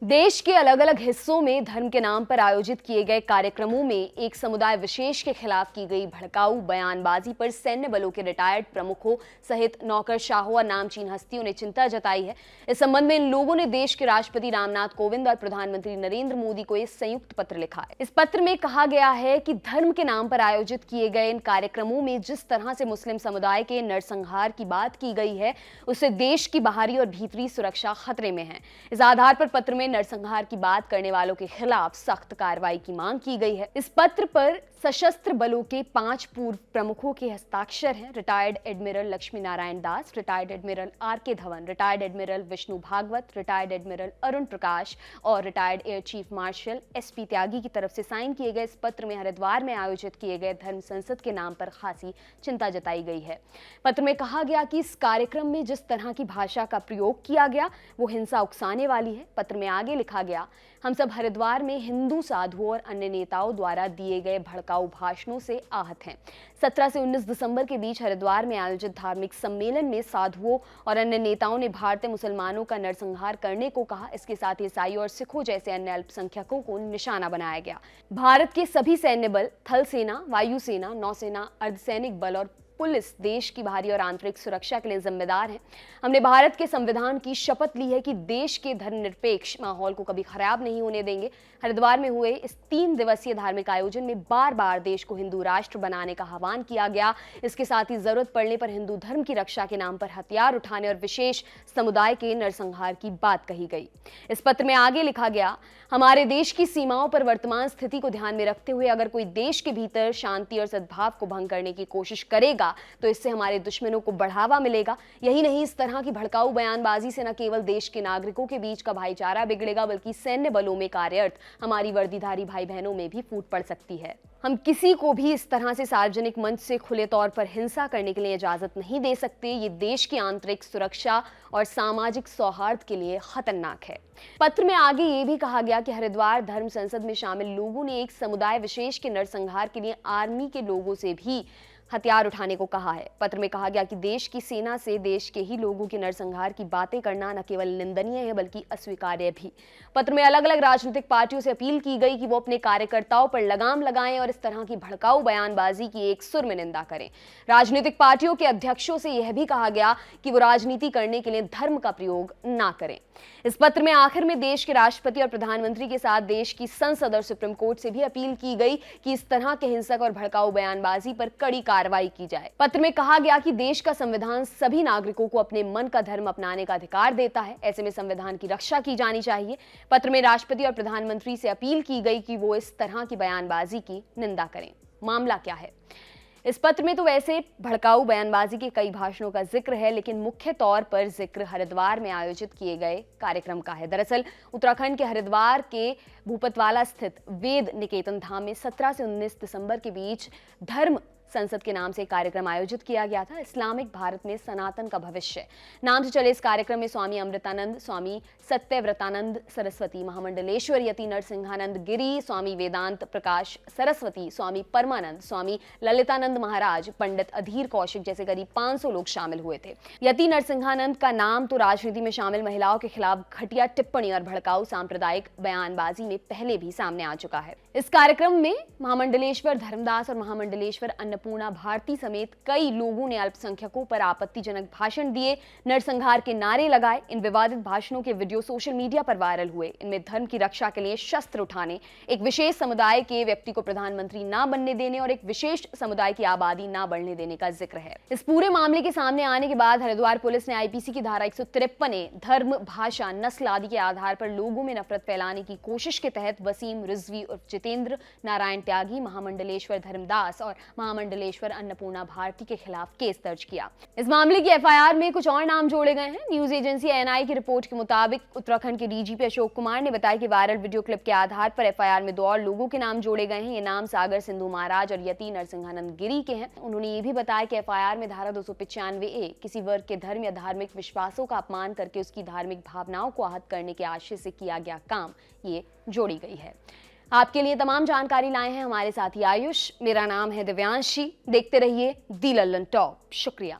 देश के अलग अलग हिस्सों में धर्म के नाम पर आयोजित किए गए कार्यक्रमों में एक समुदाय विशेष के खिलाफ की गई भड़काऊ बयानबाजी पर सैन्य बलों के रिटायर्ड प्रमुखों सहित नौकरशाहों और नामचीन हस्तियों ने चिंता जताई है। इस संबंध में इन लोगों ने देश के राष्ट्रपति रामनाथ कोविंद और प्रधानमंत्री नरेंद्र मोदी को एक संयुक्त पत्र लिखा है। इस पत्र में कहा गया है कि धर्म के नाम पर आयोजित किए गए इन कार्यक्रमों में जिस तरह से मुस्लिम समुदाय के नरसंहार की बात की गई है, उससे देश की बाहरी और भीतरी सुरक्षा खतरे में है। इस आधार पर पत्र में नरसंहार की बात करने वालों के खिलाफ सख्त कार्रवाई की मांग की गई है। इस पत्र पर सशस्त्र बलों के 5 पूर्व प्रमुखों के हस्ताक्षर हैं। Retired admiral Laxmi Narayan Das, retired admiral R K. Dhawan, retired admiral Vishnu Bhagwat, retired admiral Arun Prakash और retired air chief marshal S P. Tyagi की तरफ से साइन किए गए इस पत्र में हरिद्वार में आयोजित किए गए धर्म संसद के नाम पर खासी चिंता जताई गई है। पत्र में कहा गया कि इस कार्यक्रम में जिस तरह की भाषा का प्रयोग किया गया वो हिंसा उकसाने वाली है। पत्र में आगे लिखा गया, हम सब हरिद्वार में हिंदू साधुओं और अन्य नेताओं द्वारा दिए गए भड़काऊ भाषणों से आहत हैं। 17 से 19 दिसंबर के बीच हरिद्वार में आयोजित धार्मिक सम्मेलन में साधुओं और अन्य नेताओं ने भारतीय मुसलमानों का नरसंहार करने को कहा। इसके साथ ईसाई और सिखों जैसे अन्य अल्पसंख्यकों को निशाना बनाया गया। भारत के सभी सैन्य बल, थल सेना, वायुसेना, नौसेना, अर्धसैनिक बल और पुलिस देश की बाहरी और आंतरिक सुरक्षा के लिए जिम्मेदार है। हमने भारत के संविधान की शपथ ली है कि देश के धर्मनिरपेक्ष माहौल को कभी खराब नहीं होने देंगे। हरिद्वार में हुए इस 3 दिवसीय धार्मिक आयोजन में बार बार देश को हिंदू राष्ट्र बनाने का आह्वान किया गया। इसके साथ ही जरूरत पड़ने पर हिंदू धर्म की रक्षा के नाम पर हथियार उठाने और विशेष समुदाय के नरसंहार की बात कही गई। इस पत्र में आगे लिखा गया, हमारे देश की सीमाओं पर वर्तमान स्थिति को ध्यान में रखते हुए अगर कोई देश के भीतर शांति और सद्भाव को भंग करने की कोशिश करेगा तो इससे हमारे दुश्मनों को बढ़ावा मिलेगा। यही नहीं, इस तरह की भड़काऊ बयानबाजी से न केवल देश के नागरिकों के बीच का भाईचारा बिगड़ेगा बल्कि सैन्य बलों में कार्यरत हमारी वर्दीधारी भाई बहनों में भी फूट पड़ सकती है। हम किसी को भी इस तरह से सार्वजनिक मंच से खुले तौर पर हिंसा करने के लिए इजाजत नहीं दे सकते। ये देश की आंतरिक सुरक्षा और सामाजिक सौहार्द के लिए खतरनाक है। पत्र में आगे ये भी कहा गया कि हरिद्वार धर्म संसद में शामिल लोगों ने एक समुदाय विशेष के नरसंहार के लिए आर्मी के लोगों से भी हथियार उठाने को कहा है। पत्र में कहा गया कि देश की सेना से देश के ही लोगों के नरसंहार की बातें करना न केवल निंदनीय है बल्कि अस्वीकार्य भी। पत्र में अलग अलग राजनीतिक पार्टियों से अपील की गई कि वो अपने कार्यकर्ताओं पर लगाम लगाएं और इस तरह की भड़काऊ बयानबाजी की एक सुर में निंदा करें। राजनीतिक पार्टियों के अध्यक्षों से यह भी कहा गया कि वो राजनीति करने के लिए धर्म का प्रयोग ना करें। इस पत्र में आखिर में देश के राष्ट्रपति और प्रधानमंत्री के साथ देश की संसद और सुप्रीम कोर्ट से भी अपील की गई कि इस तरह के हिंसक और भड़काऊ बयानबाजी पर कड़ी कार्रवाई की जाए। पत्र में कहा गया कि देश का संविधान सभी नागरिकों को अपने मन का धर्म अपनाने का अधिकार देता है। ऐसे में संविधान की रक्षा की जानी चाहिए। पत्र में राष्ट्रपति और प्रधानमंत्री से अपील की गई कि वो इस तरह की बयानबाजी की निंदा करें। मामला क्या है? इस पत्र में तो वैसे भड़काऊ बयानबाजी के कई भाषणों का जिक्र है, लेकिन मुख्य तौर पर जिक्र हरिद्वार में आयोजित किए गए कार्यक्रम का है। दरअसल उत्तराखंड के हरिद्वार के भूपतवाला स्थित वेद निकेतन धाम में 17 से 19 दिसंबर के बीच धर्म संसद के नाम से कार्यक्रम आयोजित किया गया था। इस्लामिक भारत में सनातन का भविष्य नाम से चले इस कार्यक्रम में स्वामी अमृतानंद, स्वामी सत्यव्रतानंद सरस्वती, महामंडलेश्वर यति नरसिंहानंद गिरी, स्वामी वेदांत प्रकाश सरस्वती, स्वामी परमानंद, स्वामी ललितानंद महाराज, पंडित अधीर कौशिक जैसे करीब 500 लोग शामिल हुए थे। यति नरसिंहानंद का नाम तो राजनीति में शामिल महिलाओं के खिलाफ घटिया टिप्पणी और भड़काऊ सांप्रदायिक बयानबाजी में पहले भी सामने आ चुका है। इस कार्यक्रम में महामंडलेश्वर धर्मदास और महामंडलेश्वर अन्नपूर्णा भारती समेत कई लोगों ने अल्पसंख्यकों पर आपत्तिजनक भाषण दिए, नरसंहार के नारे लगाए। इन विवादित भाषणों के वीडियो सोशल मीडिया पर वायरल हुए। इनमें धर्म की रक्षा के लिए शस्त्र उठाने, एक विशेष समुदाय के व्यक्ति को प्रधानमंत्री ना बनने देने और एक विशेष समुदाय की आबादी ना बढ़ने देने का जिक्र है। इस पूरे मामले के सामने आने के बाद हरिद्वार पुलिस ने आईपीसी की धारा 153 धर्म, भाषा, नस्ल आदि के आधार पर लोगों में नफरत फैलाने की कोशिश के तहत वसीम रिजवी और जितेंद्र नारायण त्यागी, महामंडलेश्वर धर्मदास और महामंडलेश्वर अन्नपूर्णा भारती के खिलाफ केस दर्ज किया। इस मामले की एफआईआर में कुछ और नाम जोड़े गए हैं। न्यूज एजेंसी एएनआई की रिपोर्ट के मुताबिक उत्तराखंड के डीजीपी अशोक कुमार ने बताया कि वायरल वीडियो क्लिप के आधार पर एफआईआर में 2 और लोगों के नाम जोड़े गए हैं। ये नाम सागर सिंधु महाराज और यति नरसिंहानंद गिरी के हैं। उन्होंने ये भी बताया कि एफआईआर में धारा 295A किसी वर्ग के धर्म या धार्मिक विश्वासों का अपमान करके उसकी धार्मिक भावनाओं को आहत करने के आशय से किया गया काम ये जोड़ी गई है। आपके लिए तमाम जानकारी लाए हैं हमारे साथी आयुष। मेरा नाम है दिव्यांशी। देखते रहिए दी लल्लन टॉप। शुक्रिया।